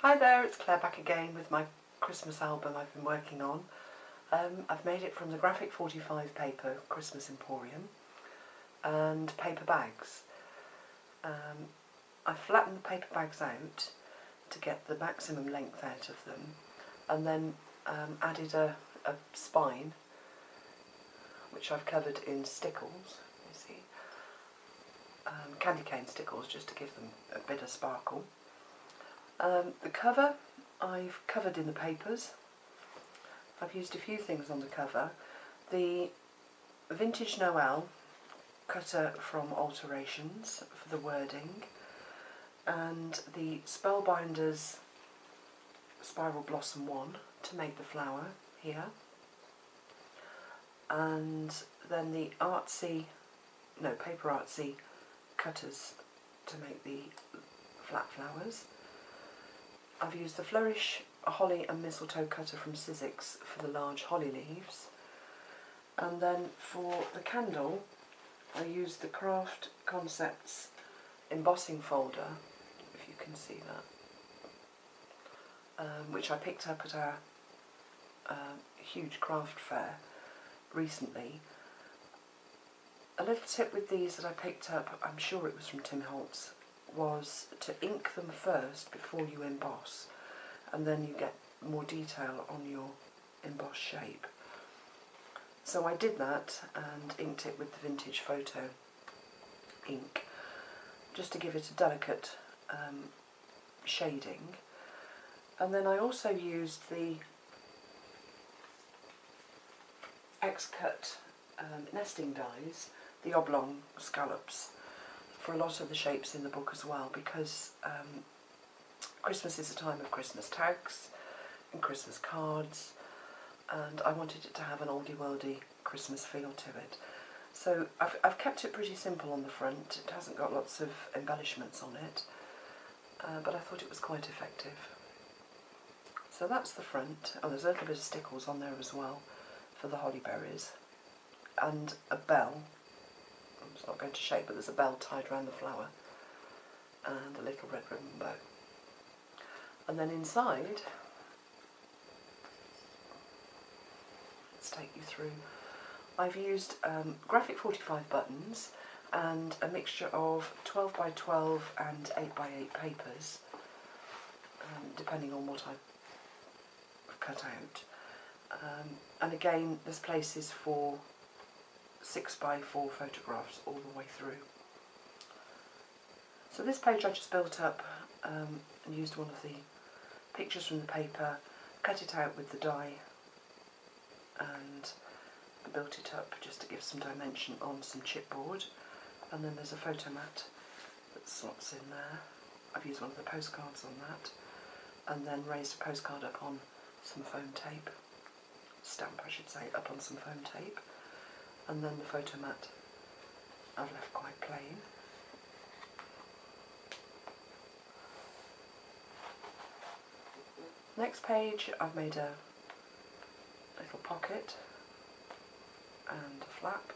Hi there, it's Claire back again with my Christmas album I've been working on. I've made it from the graphic 45 paper, Christmas Emporium, and paper bags. I flattened the paper bags out to get the maximum length out of them, and then added a spine, which I've covered in stickles, you see, candy cane stickles, just to give them a bit of sparkle. The cover I've covered in the papers. I've used a few things on the cover. The vintage Noel cutter from Alterations for the wording, and the Spellbinders Spiral Blossom 1 to make the flower here, and then the paper artsy cutters to make the flat flowers. I've used the Flourish Holly and Mistletoe cutter from Sizzix for the large holly leaves, and then for the candle I used the Craft Concepts embossing folder, if you can see that, which I picked up at our huge craft fair recently. A little tip with these that I picked up, I'm sure it was from Tim Holtz, was to ink them first before you emboss, and then you get more detail on your embossed shape. So I did that and inked it with the vintage photo ink, just to give it a delicate shading. And then I also used the X-Cut nesting dies, the oblong scallops, for a lot of the shapes in the book as well, because Christmas is a time of Christmas tags and Christmas cards, and I wanted it to have an oldie-worldy Christmas feel to it. So I've kept it pretty simple on the front. It hasn't got lots of embellishments on it, but I thought it was quite effective. So that's the front. Oh, there's a little bit of stickles on there as well for the holly berries, and a bell. It's not going to shake, but there's a bell tied around the flower, and a little red ribbon bow. And then inside, let's take you through. I've used graphic 45 buttons and a mixture of 12 by 12 and 8 by 8 papers, depending on what I've cut out. And again, there's places for 6 by 4 photographs all the way through. So this page I just built up and used one of the pictures from the paper, cut it out with the die, and built it up just to give some dimension on some chipboard. And then there's a photo mat that slots in there. I've used one of the postcards on that, and then raised a postcard up on some foam tape, stamp I should say, up on some foam tape. And then the photo mat I've left quite plain. Next page I've made a little pocket and a flap.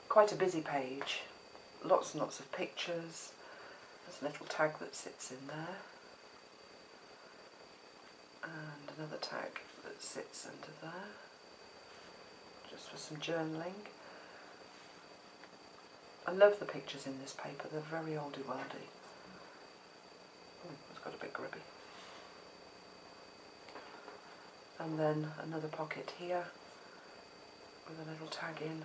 Quite a busy page, lots and lots of pictures. There's a little tag that sits in there, and another tag that sits under there, just for some journaling. I love the pictures in this paper, they're very oldie-worldy. Oh, it's got a bit grubby. And then another pocket here with a little tag in,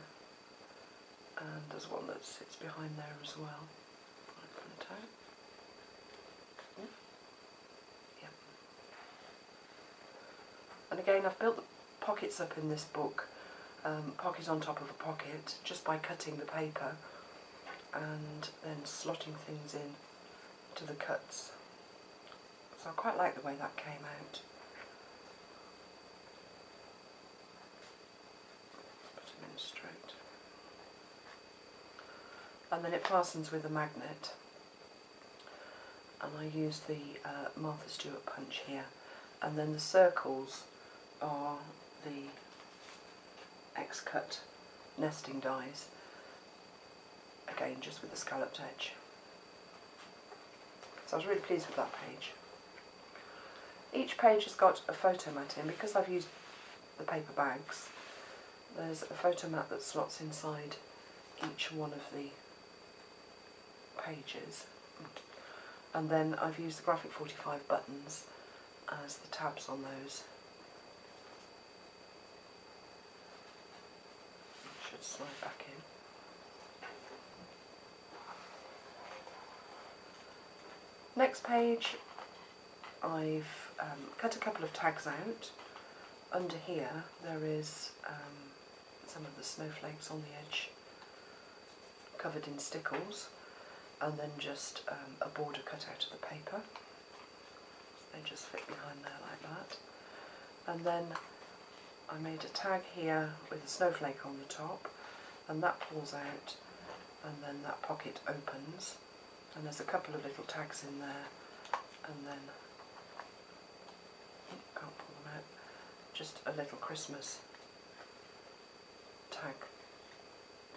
and there's one that sits behind there as well. Open it out. Yep. And again, I've built the pockets up in this book, pocket on top of a pocket, just by cutting the paper and then slotting things in to the cuts. So I quite like the way that came out. Put them in straight. And then it fastens with a magnet, and I use the Martha Stewart punch here, and then the circles are the X-Cut nesting dies, again just with the scalloped edge. So I was really pleased with that page. Each page has got a photo mat in. Because I've used the paper bags, there's a photo mat that slots inside each one of the pages. And then I've used the Graphic 45 buttons as the tabs on those. Should slide back in. Next page, I've cut a couple of tags out. Under here there is some of the snowflakes on the edge covered in stickles, and then just a border cut out of the paper. They just fit behind there like that. And then I made a tag here with a snowflake on the top, and that pulls out, and then that pocket opens, and there's a couple of little tags in there, and then, can't pull them out, just a little Christmas tag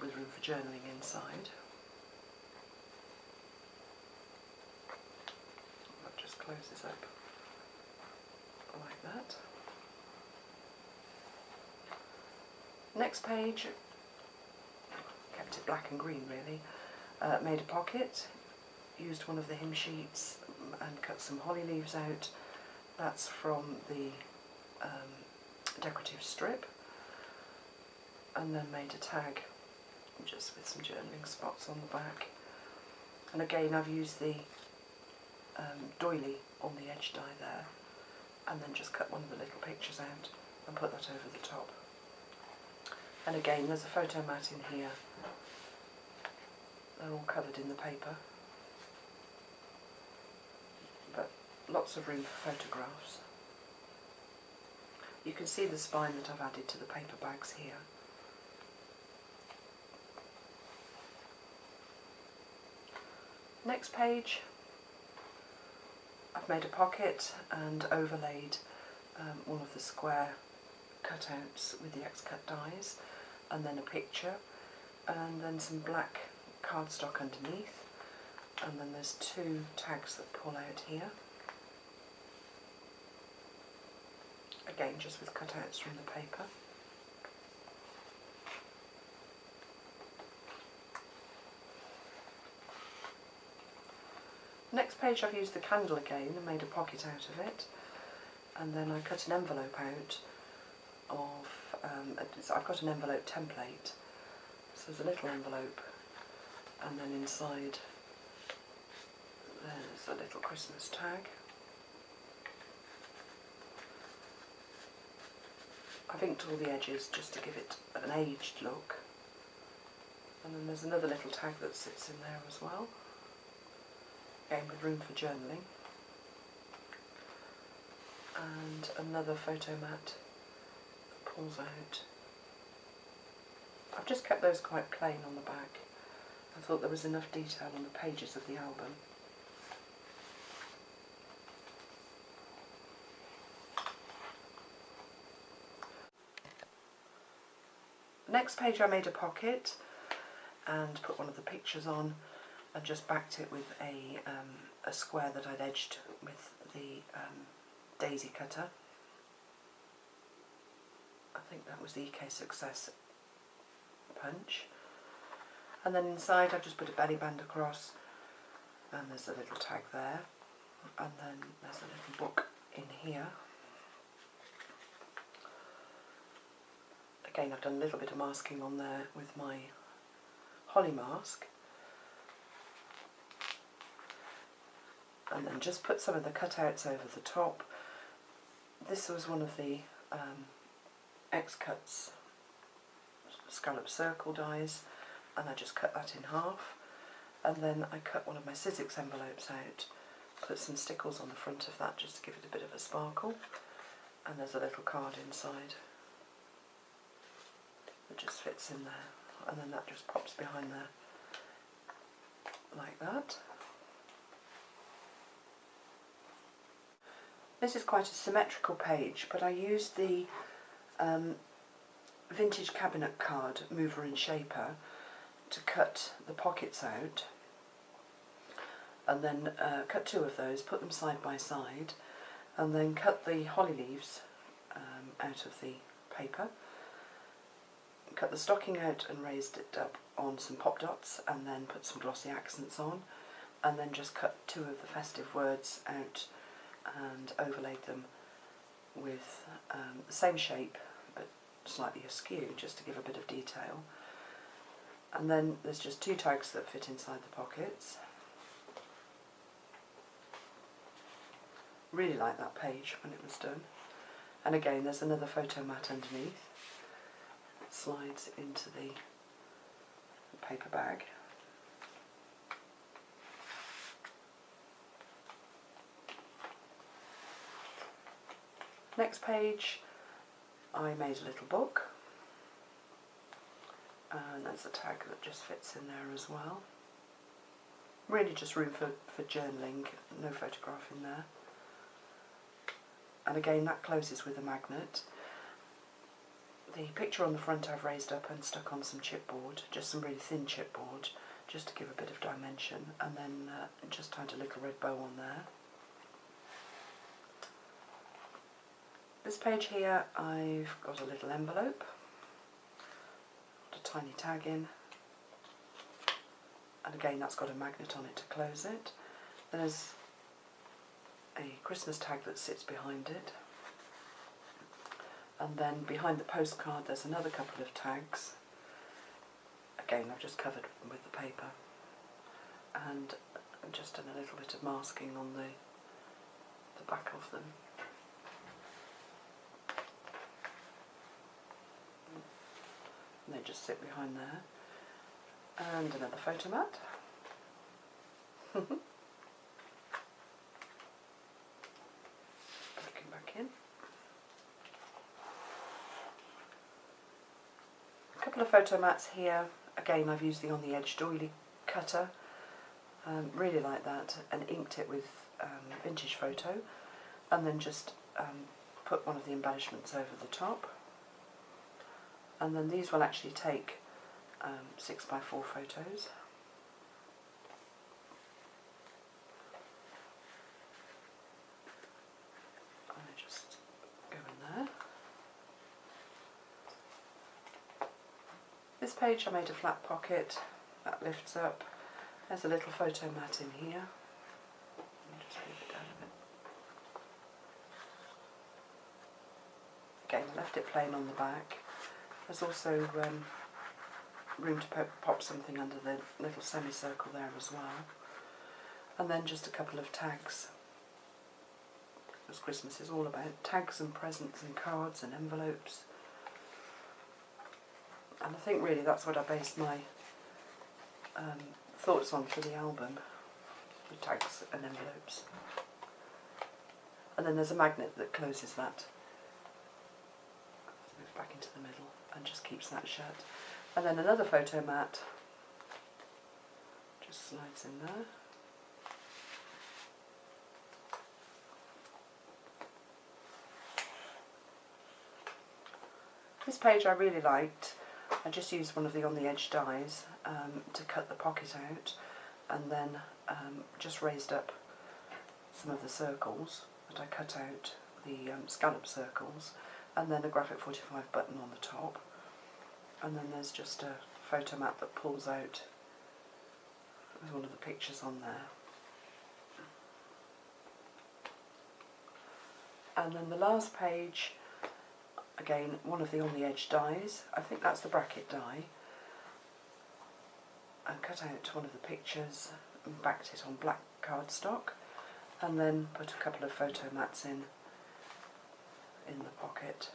with room for journaling inside. That just closes up like that. Next page, kept it black and green really, made a pocket, used one of the hymn sheets and cut some holly leaves out. That's from the decorative strip, and then made a tag just with some journaling spots on the back. And again I've used the doily on the edge die there, and then just cut one of the little pictures out and put that over the top. And again there's a photo mat in here. They're all covered in the paper, but lots of room for photographs. You can see the spine that I've added to the paper bags here. Next page, I've made a pocket and overlaid one of the square cutouts with the X-cut dies, and then a picture, and then some black cardstock underneath, and then there's two tags that pull out here. Again, just with cutouts from the paper. Next page I've used the candle again and made a pocket out of it, and then I cut an envelope out of, I've got an envelope template, so there's a little envelope, and then inside there's a little Christmas tag. I've inked all the edges just to give it an aged look, and then there's another little tag that sits in there as well, again with room for journaling, and another photo mat that pulls out. I've just kept those quite plain on the back. I thought there was enough detail on the pages of the album. Next page I made a pocket and put one of the pictures on and just backed it with a square that I'd edged with the daisy cutter. I think that was the EK Success punch. And then inside I've just put a belly band across, and there's a little tag there, and then there's a little book in here. Again, I've done a little bit of masking on there with my holly mask, and then just put some of the cutouts over the top. This was one of the X-Cuts scallop circle dies, and I just cut that in half, and then I cut one of my Sizzix envelopes out, put some stickles on the front of that just to give it a bit of a sparkle, and there's a little card inside that just fits in there, and then that just pops behind there like that. This is quite a symmetrical page, but I used the vintage cabinet card mover and shaper to cut the pockets out, and then cut two of those, put them side by side, and then cut the holly leaves out of the paper, cut the stocking out and raised it up on some pop dots, and then put some glossy accents on, and then just cut 2 of the festive words out and overlaid them with the same shape but slightly askew, just to give a bit of detail. And then there's just 2 tags that fit inside the pockets. Really like that page when it was done. And again, there's another photo mat underneath. It slides into the paper bag. Next page, I made a little book, and there's a tag that just fits in there as well. Really just room for journaling, no photograph in there. And again, that closes with a magnet. The picture on the front I've raised up and stuck on some chipboard, just some really thin chipboard, just to give a bit of dimension, and then just tied a little red bow on there. This page here, I've got a little envelope, got a tiny tag in, and again that's got a magnet on it to close it. There's a Christmas tag that sits behind it, and then behind the postcard there's another couple of tags. Again, I've just covered them with the paper, and just done a little bit of masking on the back of them. And they just sit behind there. And another photo mat. Looking back in. A couple of photo mats here. Again, I've used the On the Edge doily cutter. Really like that, and inked it with vintage photo, and then just put one of the embellishments over the top. And then these will actually take 6x4 photos. And they just go in there. This page I made a flat pocket that lifts up. There's a little photo mat in here. Let me just move it down a bit. Again, I left it plain on the back. There's also room to pop something under the little semicircle there as well. And then just a couple of tags, as Christmas is all about tags and presents and cards and envelopes. And I think really that's what I based my thoughts on for the album, with tags and envelopes. And then there's a magnet that closes that. Move back into the middle and just keeps that shut. And then another photo mat just slides in there. This page I really liked. I just used one of the On the Edge dies to cut the pocket out, and then just raised up some of the circles that I cut out, the scallop circles, and then a graphic 45 button on the top. And then there's just a photo mat that pulls out with one of the pictures on there. And then the last page, again, one of the On the Edge dies. I think that's the bracket die. I cut out one of the pictures and backed it on black cardstock, and then put a couple of photo mats in the pocket.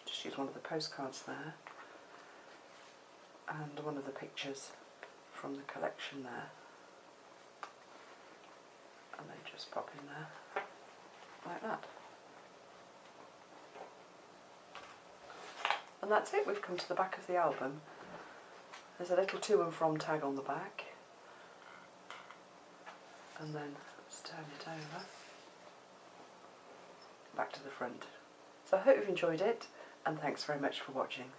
Just use one of the postcards there, and one of the pictures from the collection there. And they just pop in there like that. And that's it, we've come to the back of the album. There's a little to and from tag on the back, and then let's turn it over back to the front. So I hope you've enjoyed it, and thanks very much for watching.